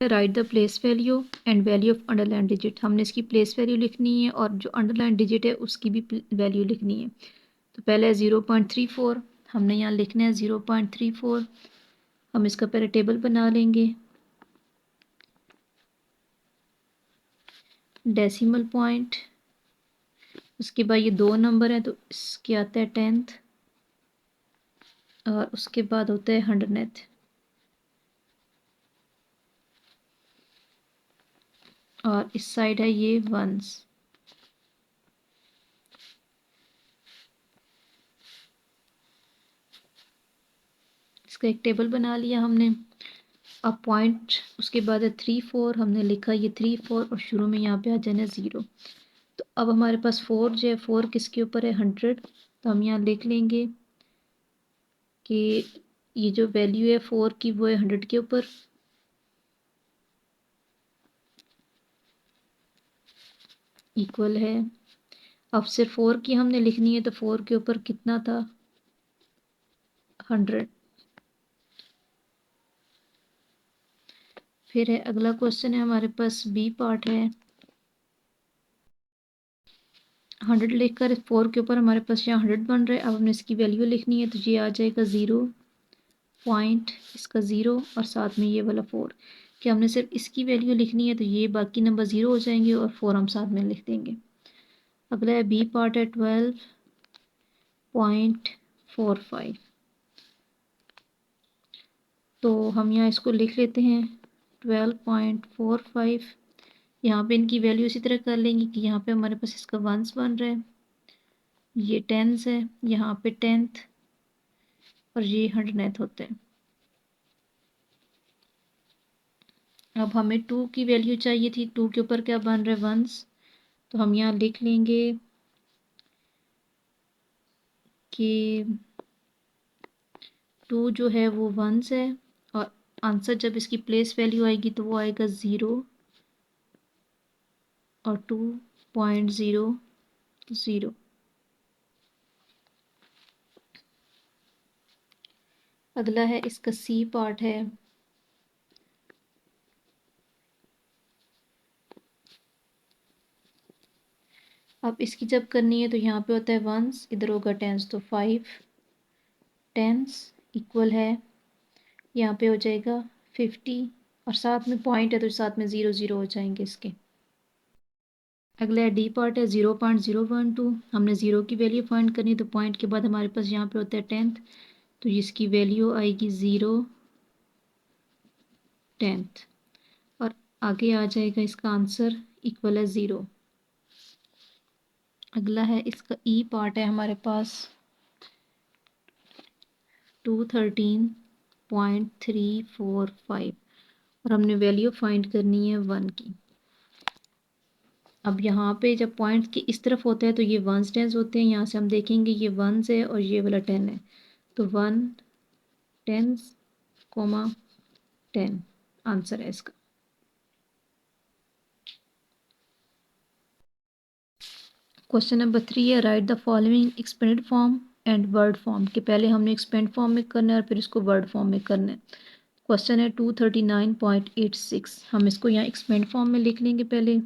Right the place value and value of underline digit. हमने इसकी place value लिखनी है और जो अंडरलाइन डिजिट है उसकी भी वैल्यू लिखनी है। तो पहले 0.34 हमने यहाँ लिखना है 0.34। हम इसका पहले टेबल बना लेंगे। डेसिमल पॉइंट, उसके बाद ये 2 नंबर हैं तो इसके आता है 10th और उसके बाद होता है 100th और इस साइड है ये वंस। इसका एक टेबल बना लिया हमने। अब पॉइंट उसके बाद है 3 4, हमने लिखा ये 3 4 और शुरू में यहाँ पे आ जाना 0। तो अब हमारे पास 4 जो है 4 किसके ऊपर है 100। तो हम यहाँ लिख लेंगे कि ये जो वैल्यू है 4 की वो है 100 के ऊपर। इक्वल है, अब सिर्फ 4 की हमने लिखनी है तो 4 के ऊपर कितना था 100। फिर है अगला क्वेश्चन है हमारे पास बी पार्ट है। 100 लिखकर 4 के ऊपर हमारे पास यहाँ 100 बन रहा है। अब हमने इसकी वैल्यू लिखनी है तो ये आ जाएगा 0 पॉइंट इसका 0 और साथ में ये वाला 4। कि हमने सिर्फ इसकी वैल्यू लिखनी है तो ये बाकी नंबर 0 हो जाएंगे और 4 हम साथ में लिख देंगे। अगला है बी पार्ट है 12.45। तो हम यहाँ इसको लिख लेते हैं 12.45। यहाँ पे इनकी वैल्यू इसी तरह कर लेंगे कि यहाँ पे हमारे पास इसका वंस बन रहा है, ये टेंस है, यहाँ पे 10th और ये 100th होते हैं। अब हमें 2 की वैल्यू चाहिए थी, 2 के ऊपर क्या बन रहा है वंस। तो हम यहाँ लिख लेंगे कि 2 जो है वो वंस है और आंसर जब इसकी प्लेस वैल्यू आएगी तो वो आएगा 0 और 2.00। अगला है इसका सी पार्ट है। अब इसकी जब करनी है तो यहाँ पे होता है वंस, इधर होगा टेंस तो 5 टेंस इक्वल है, यहाँ पे हो जाएगा 50 और साथ में पॉइंट है तो साथ में 0 0 हो जाएंगे इसके। अगला डी पार्ट है 0.012। हमने 0 की वैल्यू फाइंड करनी तो पॉइंट के बाद हमारे पास यहाँ पे होता है 10th तो इसकी वैल्यू आएगी 0 10th और आगे आ जाएगा इसका आंसर इक्वल है 0। अगला है इसका ई पार्ट है हमारे पास 213.345 और हमने वैल्यू फाइंड करनी है 1 की। अब यहाँ पे जब पॉइंट की इस तरफ होता है तो ये वंस टेंस होते हैं। यहाँ से हम देखेंगे ये वंस है और ये वाला 10 है तो 1 टेंस कोमा 10 आंसर है इसका। क्वेश्चन नंबर 3 है right the following expanded form and word form. के पहले हमने एक्सपेंड फॉर्म में करना है और फिर इसको वर्ड फॉर्म में करना है। क्वेश्चन है 239.86। हम इसको यहाँ एक्सपेंड फॉर्म में लिख लेंगे पहले।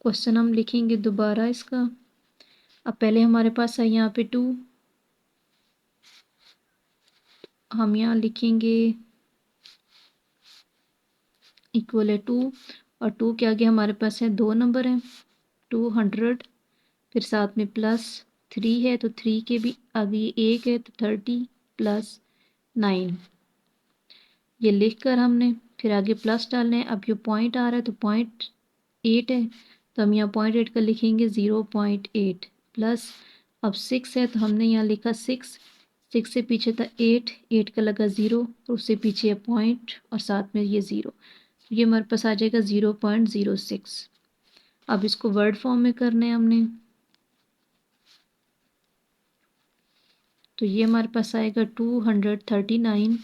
क्वेश्चन हम लिखेंगे दोबारा इसका। अब पहले हमारे पास है यहाँ पे 2, हम यहाँ लिखेंगे इक्वल है 2 और 2 के आगे हमारे पास है 2 नंबर हैं 200 फिर साथ में प्लस 3 है तो 3 के भी आगे 1 है तो 30 प्लस 9। ये लिख कर हमने फिर आगे प्लस डालना है। अब ये पॉइंट आ रहा है तो 0.8 है तो हम यहाँ 0.8 का लिखेंगे 0.8 प्लस। अब 6 है तो हमने यहाँ लिखा 6 से पीछे था 8 8 का लगा 0 और उससे पीछे है पॉइंट और साथ में ये 0। ये हमारे पास आ जाएगा 0.06। अब इसको वर्ड फॉर्म में करना है हमने तो ये हमारे पास आएगा 239 .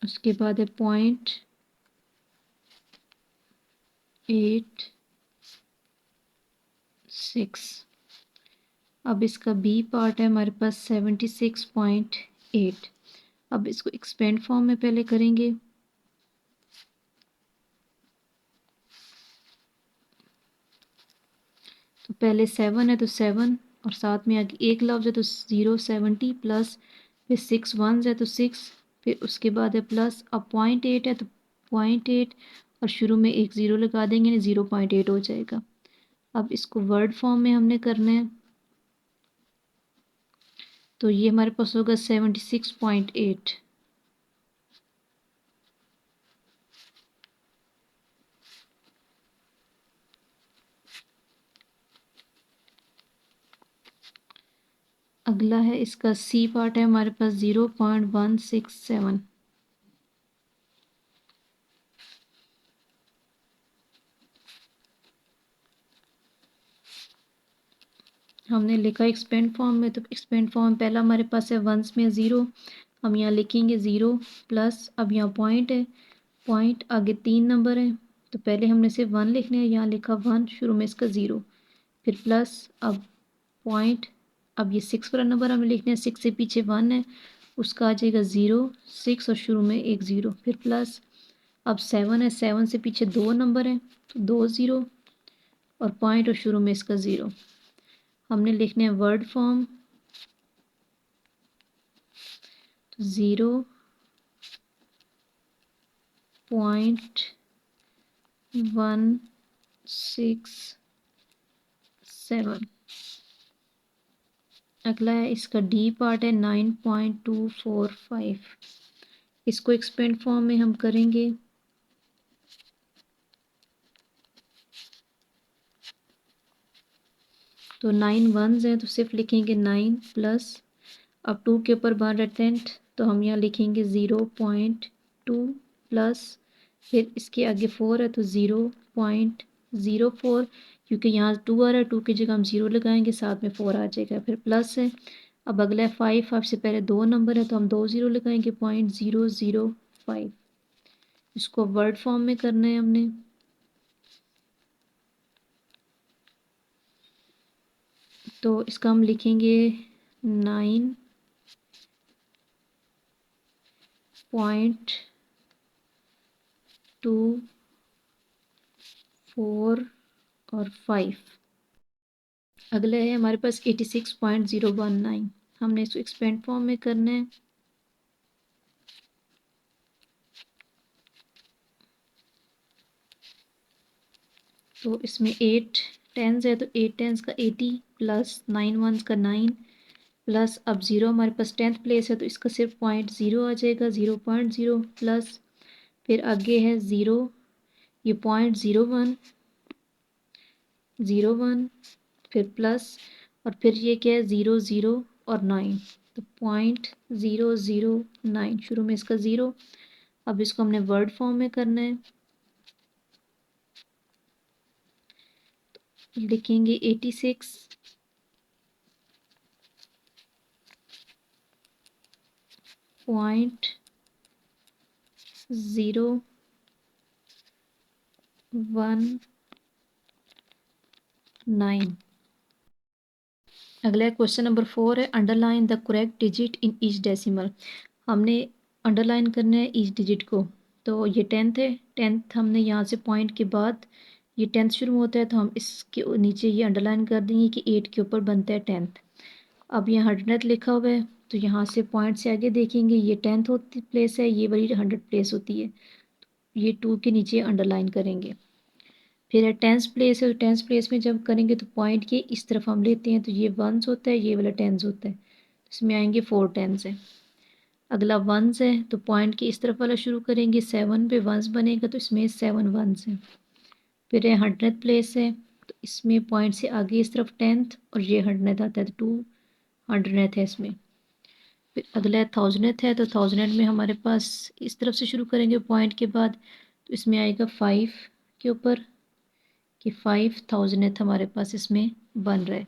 उसके बाद है 0.86। अब इसका बी पार्ट है हमारे पास 76.8। अब इसको एक्सपेंड फॉर्म में पहले करेंगे। तो पहले 7 है तो 7 और साथ में आगे एक लफ्ज़ है तो 0.70 प्लस फिर 6 वंस है तो 6, फिर उसके बाद है प्लस। अब 0.8 है तो 0.8 और शुरू में एक ज़ीरो लगा देंगे ना 0.8 हो जाएगा। अब इसको वर्ड फॉर्म में हमने करना है तो ये हमारे पास होगा 76.8। अगला है इसका सी पार्ट है हमारे पास 0.167। हमने लिखा एक्सपेंड फॉर्म में, तो एक्सपेंड फॉर्म पहला हमारे पास है वंस में 0, हम यहाँ लिखेंगे 0 प्लस। अब यहाँ पॉइंट है, पॉइंट आगे 3 नंबर है तो पहले हमने सिर्फ 1 लिखने हैं, यहाँ लिखा 1, शुरू में इसका 0, फिर प्लस। अब पॉइंट, अब ये 6 वाला नंबर हमें लिखना है, 6 से पीछे 1 है उसका आ जाएगा 0, 6 और शुरू में एक 0, फिर प्लस। अब 7 है, 7 से पीछे 2 नंबर है तो 2 0 और पॉइंट और शुरू में इसका 0। हमने लिखने हैं वर्ड फॉर्म, तो 0.167। अगला है इसका डी पार्ट है 9.245। इसको एक्सपेंड फॉर्म में हम करेंगे तो 9 वंस हैं तो सिर्फ लिखेंगे 9 प्लस। अब 2 के ऊपर बार अटेंट तो हम यहाँ लिखेंगे 0.2 प्लस, फिर इसके आगे 4 है तो 0.04, क्योंकि यहाँ 2 आ रहा है 2 की जगह हम 0 लगाएंगे, साथ में 4 आ जाएगा, फिर प्लस है। अब अगला है 5, 5 से पहले 2 नंबर है तो हम 2 0 लगाएंगे, 0.005। इसको वर्ड फॉर्म में करना है हमने, तो इसका हम लिखेंगे 9.24 और 5। अगला है हमारे पास 86.019। हमने इसको एक्सपेंड फॉर्म में करना है तो इसमें 8 टेंस है तो 8 टेंस का 80 प्लस 9 वंस का 9 प्लस। अब 0 हमारे पास 10th प्लेस है तो इसका सिर्फ 0.0 आ जाएगा, 0.0 प्लस। फिर आगे है 0, ये 0.01 फिर प्लस, और फिर ये क्या है 0 0 और 9 तो 0.009, शुरू में इसका 0। अब इसको हमने वर्ड फॉर्म में करना है, लिखेंगे 86.019। अगला क्वेश्चन नंबर 4 है underline the correct digit in each decimal. हमने अंडरलाइन करना है ईच डिजिट को, तो ये 10th है, 10th हमने यहाँ से पॉइंट के बाद ये 10th शुरू होता है तो हम इसके नीचे ये अंडरलाइन कर देंगे कि 8 के ऊपर बनता है 10th। अब यहाँ 100th लिखा हुआ है तो यहाँ से पॉइंट से आगे देखेंगे ये 10th होती प्लेस है, ये वाली 100 प्लेस होती है, ये 2 के नीचे अंडरलाइन करेंगे। फिर है 10th प्लेस है तो 10th प्लेस में जब करेंगे तो पॉइंट के इस तरफ हम लेते हैं तो ये वंस होता है, ये वाला टेंस होता है, इसमें आएंगे 4 टेंस है। अगला वंस है तो पॉइंट के इस तरफ वाला शुरू करेंगे, 7 पे वंस बनेगा तो इसमें 7 वंस है। फिर है 100th प्लेस है तो इसमें पॉइंट से आगे इस तरफ 10th और ये 100th आता है तो 200th है इसमें। फिर अगला है 1000th है तो 1000th में हमारे पास इस तरफ से शुरू करेंगे पॉइंट के बाद, तो इसमें आएगा 5 के ऊपर कि 5000th हमारे पास इसमें बन रहा है।